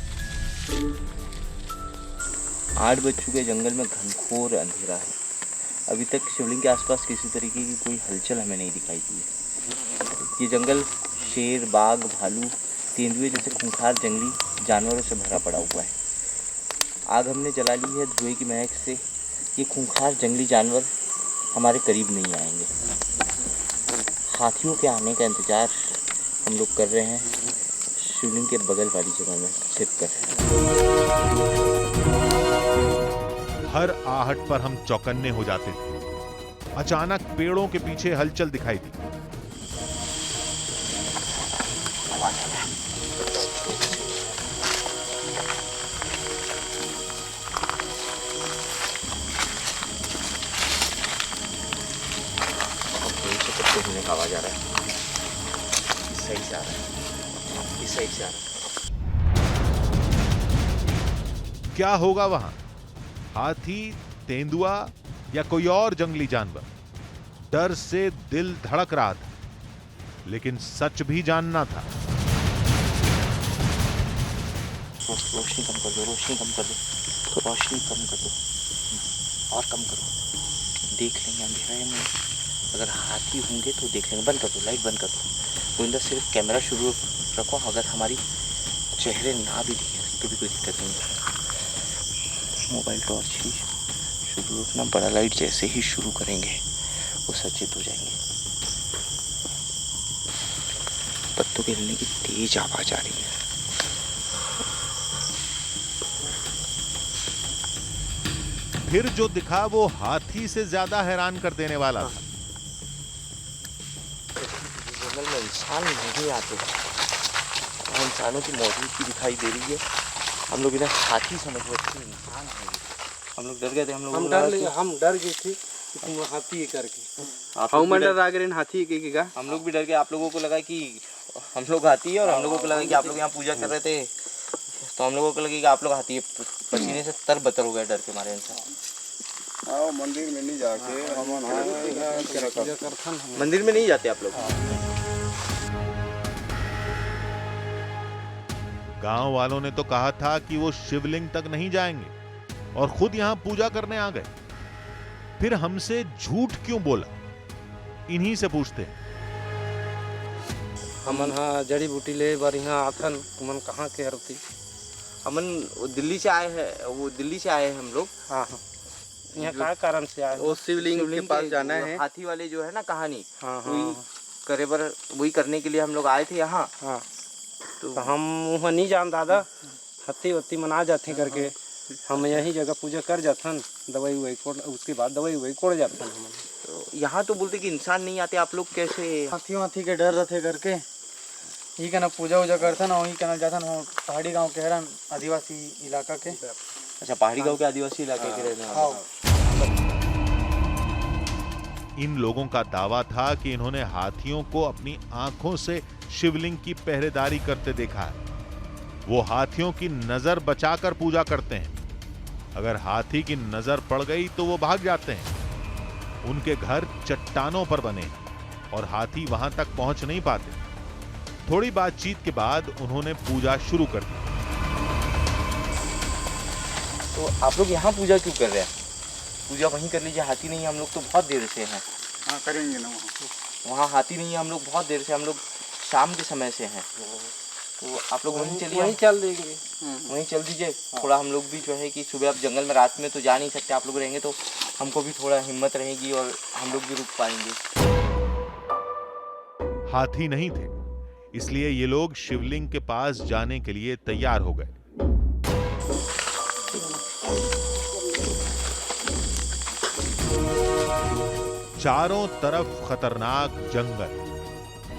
8 बज चुके, जंगल में घनघोर अंधेरा है। अभी तक शिवलिंग के आसपास किसी तरीके की कोई हलचल हमें नहीं दिखाई दी है। ये जंगल शेर, बाघ, भालू, तेंदुए जैसे खूंखार जंगली जानवरों से भरा पड़ा हुआ है। आग हमने जला ली है, धुएं की महक से ये खूंखार जंगली जानवर हमारे करीब नहीं आएंगे। हाथियों के आने का इंतजार हम लोग कर रहे हैं शिवलिंग के बगल वाली जगह में छिपकर। हर आहट पर हम चौकन्ने हो जाते थे। अचानक पेड़ों के पीछे हलचल दिखाई दी। आवाज आ रहा है, इस साइड से आ रहा है, इस साइड से आ रहा है। क्या होगा वहां? हाथी, तेंदुआ या कोई और जंगली जानवर? डर से दिल धड़क रहा था, लेकिन सच भी जानना था। रोशनी कम कर दो, रोशनी कम कर दो, रोशनी कम कर दो, और कम करो। देख लेंगे अंधेरा में, अगर हाथी होंगे तो देख लेंगे। बंद कर दो, लाइट बंद कर दो। गोविंदा सिर्फ कैमरा शुरू रखो, अगर हमारी चेहरे ना भी दिखे तो भी कोई दिक्कत नहीं है। मोबाइल टॉर्च ही शुरू रखना, बड़ा लाइट जैसे ही शुरू करेंगे वो सचेत हो जाएंगे। पत्तों के हिलने की तेज आवाज आ रही है। फिर जो दिखा वो हाथी से ज्यादा हैरान कर देने वाला था। जंगल में इंसान नहीं आते, इंसानों की मौजूदगी दिखाई दे रही है। हम लोग इधर हाथी समझ रहे थे, इंसान आएंगे। हम लोग डर गए थे। हम डर गए थे कि तुम हाथी करके हम लोग भी डर गए। आप लोगों को लगा कि हम लोग हाथी है, और हम लोगों को लगा कि आप लोग यहाँ पूजा कर रहे थे, तो हम लोगों को लगा कि आप लोग हाथी है। पसीने से तरबतर हो गए डर के मारे इंसान। आओ मंदिर में नहीं जाके मंदिर में नहीं जाते आप लोग? गांव वालों ने तो कहा था कि वो शिवलिंग तक नहीं जाएंगे और खुद यहां पूजा करने आ गए। फिर हमसे झूठ क्यों बोला? इन्हीं से पूछते हैं। हमन हाँ जड़ी बूटी ले बढ़िया आथन तुमन कहाँ के हरती हमन दिल्ली से आए हैं, वो दिल्ली से आए हैं हम लोग। हाँ हाँ यहाँ क्या कारण से आए? वो शिवलिंग के पास जाना है। हाथी वाले जो है ना कहानी, हाँ वही करने के लिए हम लोग आए थे यहाँ। हाँ तो हम वहाँ नहीं जान दादा, हत्ती वत्ती मना जाते करके हम यही जगह पूजा कर जाथन, दवाई वही कोड़, उसके बाद दवाई वही कोड़ जाथन हम। तो यहाँ तो बोलते कि इंसान नहीं आते, आप लोग कैसे? हाथी के डर रहते करके ही कहना पूजा वूजा करथन और ही कहना जाथन। हम पहाड़ी गांव के हरन, आदिवासी इलाका के। अच्छा, पहाड़ी गांव के आदिवासी इलाके के रहने वाले। इन लोगों का दावा था कि इन्होंने हाथियों को अपनी आंखों से शिवलिंग की पहरेदारी करते देखा है। वो हाथियों की नजर बचाकर पूजा करते हैं। अगर हाथी की नजर पड़ गई तो वो भाग जाते हैं। उनके घर चट्टानों पर बने हैं और हाथी वहां तक पहुंच नहीं पाते। थोड़ी बातचीत के बाद उन्होंने पूजा शुरू कर दी। तो आप लोग यहाँ पूजा क्यों कर रहे हैं? पूजा वहीं कर लीजिए, हाथी नहीं है, हम लोग तो बहुत देर से हैं। हाँ करेंगे ना वहाँ हाथी नहीं है, हम लोग बहुत देर से, हम लोग शाम के समय से हैं। तो आप लोग वहीं चलिए, वहीं चल देंगे, वहीं चल दीजिए। थोड़ा हम लोग भी जो है कि सुबह आप जंगल में रात में तो जा नहीं सकते, आप लोग रहेंगे तो हमको भी थोड़ा हिम्मत रहेगी और हम लोग भी रुक पाएंगे। हाथी नहीं थे, इसलिए ये लोग शिवलिंग के पास जाने के लिए तैयार हो गए। चारों तरफ खतरनाक जंगल,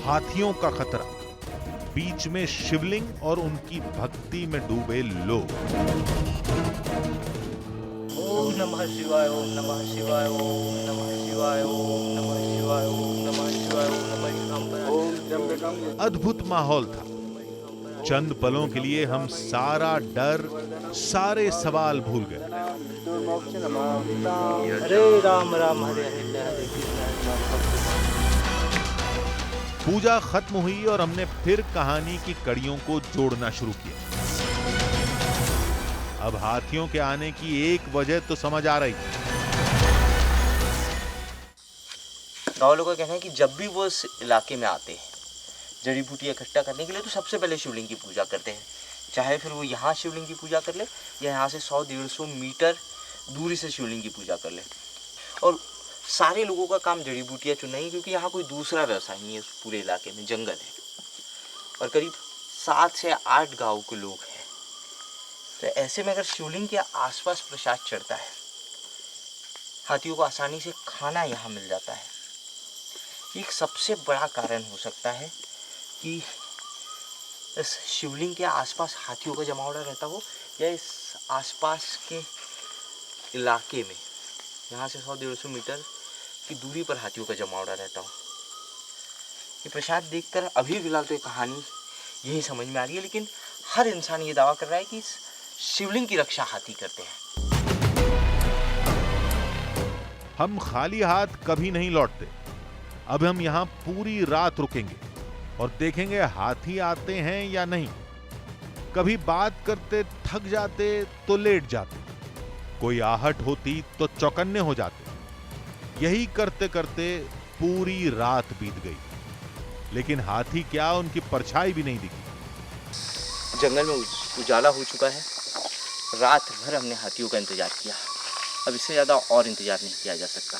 हाथियों का खतरा, बीच में शिवलिंग और उनकी भक्ति में डूबे लोग। ओम नमः शिवाय, ओम नमः शिवाय, ओम नमः शिवाय, ओम नमः शिवाय, ओम नमः शिवाय, ओम नमः शिवाय। अद्भुत माहौल था। चंद पलों के लिए हम सारा डर, सारे सवाल भूल गए। हरे राम राम हरे हरे हरे कृष्ण। पूजा खत्म हुई और हमने फिर कहानी की कड़ियों को जोड़ना शुरू किया। अब हाथियों के आने की एक वजह तो समझ आ रही थी। गाँव लोगों का कहना है कि जब भी वो इस इलाके में आते हैं जड़ी बूटी इकट्ठा करने के लिए, तो सबसे पहले शिवलिंग की पूजा करते हैं। चाहे फिर वो यहाँ शिवलिंग की पूजा कर ले या यहाँ से 100-150 मीटर दूरी से शिवलिंग की पूजा कर ले। और सारे लोगों का काम जड़ी बूटियाँ चुनना ही, क्योंकि यहाँ कोई दूसरा व्यवसाय नहीं है। पूरे इलाके में जंगल है और करीब 7 से 8 गाँव के लोग हैं। तो ऐसे में अगर शिवलिंग के आसपास प्रसाद चढ़ता है, हाथियों को आसानी से खाना यहाँ मिल जाता है। एक सबसे बड़ा कारण हो सकता है कि इस शिवलिंग के आसपास हाथियों का जमावड़ा रहता हो, या इस आसपास के इलाके में यहाँ से 100-150 मीटर की दूरी पर हाथियों का जमावड़ा रहता हो। ये प्रसाद देखकर अभी फिलहाल तो ये कहानी यही समझ में आ रही है, लेकिन हर इंसान ये दावा कर रहा है कि इस शिवलिंग की रक्षा हाथी करते हैं। हम खाली हाथ कभी नहीं लौटते। अब हम यहाँ पूरी रात रुकेंगे और देखेंगे हाथी आते हैं या नहीं। कभी बात करते थक जाते तो लेट जाते, कोई आहट होती तो चौकन्ने हो जाते। यही करते करते पूरी रात बीत गई, लेकिन हाथी क्या, उनकी परछाई भी नहीं दिखी। जंगल में उजाला हो चुका है। रात भर हमने हाथियों का इंतजार किया, अब इससे ज़्यादा और इंतजार नहीं किया जा सकता।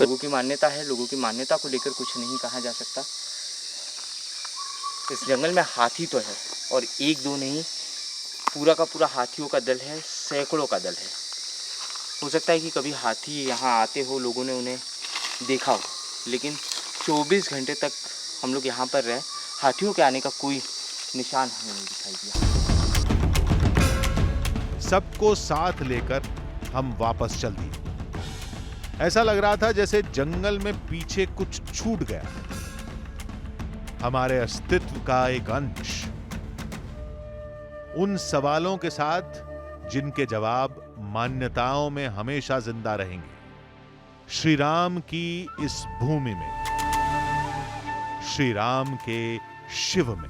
लोगों की मान्यता है, लोगों की मान्यता को लेकर कुछ नहीं कहा जा सकता। इस जंगल में हाथी तो है, और एक दो नहीं, पूरा का पूरा हाथियों का दल है, सैकड़ों का दल है। हो सकता है कि कभी हाथी यहाँ आते हो, लोगों ने उन्हें देखा हो, लेकिन 24 घंटे तक हम लोग यहाँ पर रहे, हाथियों के आने का कोई निशान हमें नहीं दिखाई दिया। सबको साथ लेकर हम वापस चल दिए। ऐसा लग रहा था जैसे जंगल में पीछे कुछ छूट गया, हमारे अस्तित्व का एक अंश। उन सवालों के साथ जिनके जवाब मान्यताओं में हमेशा जिंदा रहेंगे। श्री राम की इस भूमि में, श्री राम के शिव में।